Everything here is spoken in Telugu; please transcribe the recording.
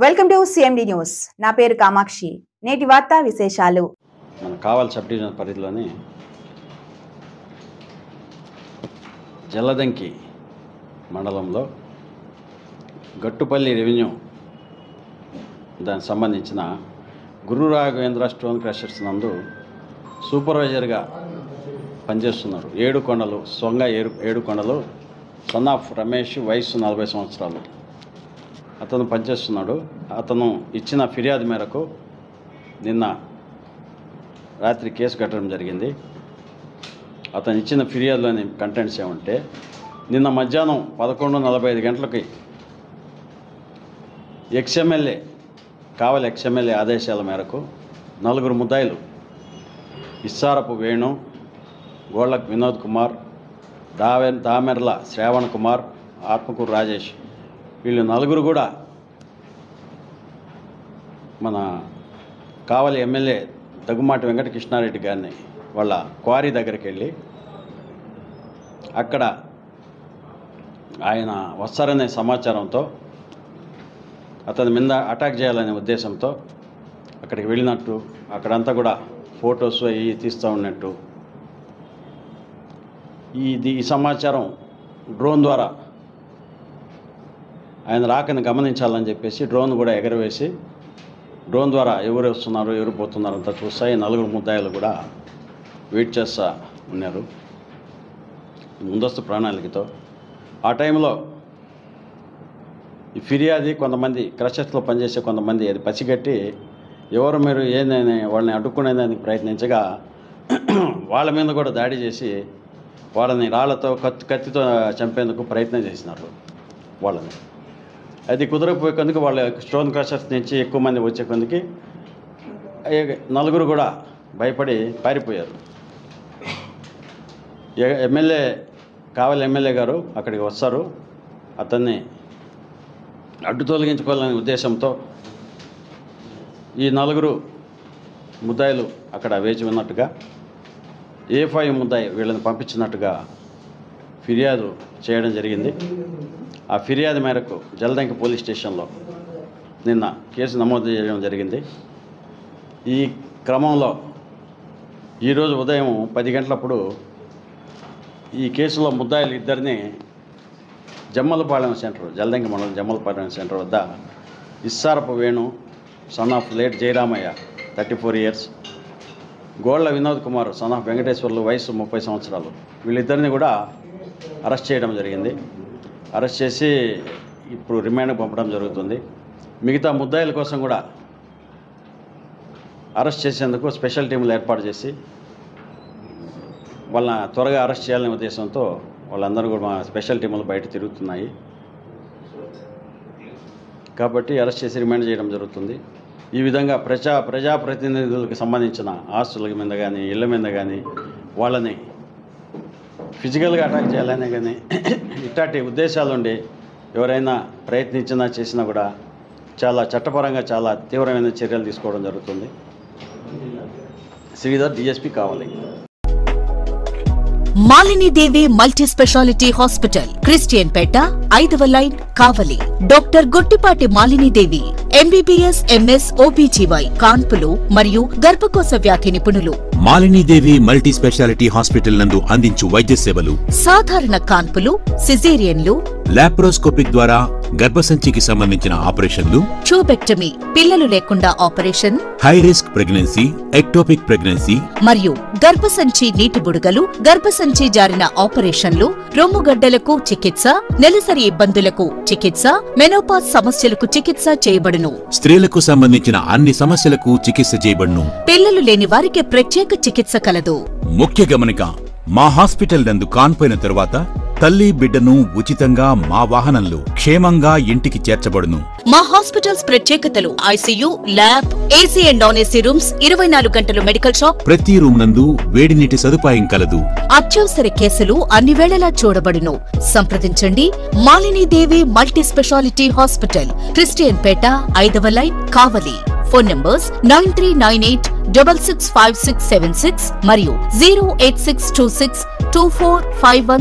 Welcome to CMD news. నా పేరు కామాక్షి. నేటి వార్తా విశేషాలు. మన కావలి సబ్ డివిజన్ పరిధిలోని జలదంకి మండలంలో గట్టుపల్లి రెవెన్యూ దానికి సంబంధించిన గురు రాఘవేంద్ర స్టోన్ క్రషర్స్ నందు సూపర్వైజర్గా పనిచేస్తున్నారు. ఏడుకొండలు సొంగ ఏడుకొండలు సన్ ఆఫ్ రమేష్, వయసు 40 సంవత్సరాలు. అతను పనిచేస్తున్నాడు. అతను ఇచ్చిన ఫిర్యాదు మేరకు నిన్న రాత్రి కేసు కట్టడం జరిగింది. అతను ఇచ్చిన ఫిర్యాదులోని కంటెంట్స్ ఏమంటే, నిన్న మధ్యాహ్నం 11:45 గంటలకి కావలి ఎక్స్ఎమ్మెల్యే ఆదేశాల మేరకు 4 ముద్దాయిలు ఇస్సారపు వేణు, గోళ్ళకు వినోద్ కుమార్, దామెర్ల శ్రావణ్ కుమార్, ఆత్మకూరు రాజేష్, వీళ్ళు 4 కూడా మన కావలి ఎమ్మెల్యే దగ్గుమాటి వెంకటకృష్ణారెడ్డి గారిని వాళ్ళ క్వారీ దగ్గరికి వెళ్ళి అక్కడ ఆయన వస్తారనే సమాచారంతో అతని మీద అటాక్ చేయాలనే ఉద్దేశంతో అక్కడికి వెళ్ళినట్టు, అక్కడంతా కూడా ఫొటోస్ అవి తీస్తూ ఉన్నట్టు ఈ సమాచారం డ్రోన్ ద్వారా ఆయన రాకని గమనించాలని చెప్పేసి డ్రోన్ కూడా ఎగరవేసి డ్రోన్ ద్వారా ఎవరు వస్తున్నారు ఎవరు పోతున్నారు అంతా చూస్తాయి. 4 ముద్దాయిలు కూడా వెయిట్ చేస్తూ ఉన్నారు ముందస్తు ప్రణాళికతో. ఆ టైంలో ఈ ఫిర్యాది కొంతమంది క్రషర్స్లో పనిచేసే కొంతమంది అది పసిగట్టి ఎవరు మీరు ఏందని వాళ్ళని అడ్డుకునేదానికి ప్రయత్నించగా వాళ్ళ మీద కూడా దాడి చేసి వాళ్ళని రాళ్లతో కత్తితో చంపేందుకు ప్రయత్నం చేసినారు వాళ్ళని. అది కుదరకపోయే కొందుకు వాళ్ళ స్టోన్ క్రషర్స్ నుంచి ఎక్కువ మంది వచ్చే కొందుకి 4 కూడా భయపడి పారిపోయారు. కావలి ఎమ్మెల్యే గారు అక్కడికి వస్తారు. అతన్ని అడ్డు తొలగించుకోవాలనే ఉద్దేశంతో ఈ 4 ముద్దాయిలు అక్కడ వేచి ఉన్నట్టుగా, A5 ముద్దాయి వీళ్ళని పంపించినట్టుగా ఫిర్యాదు చేయడం జరిగింది. ఆ ఫిర్యాదు మేరకు జలదంకి పోలీస్ స్టేషన్లో నిన్న కేసు నమోదు చేయడం జరిగింది. ఈ క్రమంలో ఈరోజు ఉదయం 10 గంటలప్పుడు ఈ కేసులో ముద్దాయిలు 2ని జమ్మలపాలెం సెంటర్, జలదంకి మండలం జమ్మలపాలెం సెంటర్ వద్ద Issarapu Venu son of late Jayaramayya 34 years, Golla Vinod Kumar son of Venkateswarlu వయసు 30 సంవత్సరాలు, వీళ్ళిద్దరిని కూడా అరెస్ట్ చేయడం జరిగింది. అరెస్ట్ చేసి ఇప్పుడు రిమాండ్కి పంపడం జరుగుతుంది. మిగతా ముద్దాయిల కోసం కూడా అరెస్ట్ చేసేందుకు స్పెషల్ టీములు ఏర్పాటు చేసి వాళ్ళని త్వరగా అరెస్ట్ చేయాలనే ఉద్దేశంతో వాళ్ళందరూ కూడా మా స్పెషల్ టీములు బయట తిరుగుతున్నాయి. కాబట్టి అరెస్ట్ చేసి రిమాండ్ చేయడం జరుగుతుంది. ఈ విధంగా ప్రజాప్రతినిధులకు సంబంధించిన ఆస్తుల మీద కానీ ఇళ్ళ మీద కానీ వాళ్ళని ఫిజికల్గా అటాక్ చేయాలనే కానీ ఇట్లాంటి ఉద్దేశాలు ఉండి ఎవరైనా ప్రయత్నించినా చేసినా కూడా చాలా చట్టపరంగా చాలా తీవ్రమైన చర్యలు తీసుకోవడం జరుగుతుంది. శ్రీధర్, DSP కావాలి. మాలిని దేవి మల్టీ స్పెషాలిటీ హాస్పిటల్, క్రిస్టియన్ పేట, 5వ లైన్, కావలి. డాక్టర్ గొట్టిపాటి మాలిని దేవి, MBBS, MS, OBGY, కాన్పులు మరియు గర్భకోశ వ్యాధి నిపుణులు. మాలినీదేవి మల్టీ స్పెషాలిటీ హాస్పిటల్ నందు అందించు వైద్య సేవలు: సాధారణ కాన్పులు, సిజేరియన్లు, లాప్రోస్కోపిక్ ద్వారా గర్భసంచికి సంబంధించిన ఆపరేషన్లు, ట్యూబెక్టమీ, పిల్లలు లేకుండా operation, high risk pregnancy, ectopic pregnancy మరియు గర్భసంచి నీటి బుడగలు, గర్భసంచి జారిన ఆపరేషన్లు, రొమ్ముగడ్డలకు చికిత్స, నెలసరి ఇబ్బందులకు చికిత్స, మెనోపాజ్ సమస్యలకు చికిత్స చేయబడును. స్త్రీలకు సంబంధించిన అన్ని సమస్యలకు చికిత్స చేయబడును. పిల్లలు లేని వారికి ప్రత్యేక చికిత్స కలదు. ముఖ్య గమనిక: మా హాస్పిటల్ నందు కాన్పోయిన తరువాత తల్లి బిడ్డను ఉచితంగా మా వాహనంలో క్షేమంగా ఇంటికి చేర్చబడును. మా హాస్పిటల్స్ ప్రత్యేకతలు: ICU, lab, AC and non AC rooms, 24 గంటలు మెడికల్ షాప్, ప్రతి రూమ్ నందు వేడి నీటి సదుపాయం కలదు. అత్యవసర కేసులు అన్ని వేళలా చూడబడును. సంప్రదించండి. మాలిని దేవి మల్టీ స్పెషాలిటీ హాస్పిటల్, క్రిస్టియన్ పేట, 5వ లైన్, కావలి. ఫోన్ నంబర్స్ 9398665676 మరియు 086262451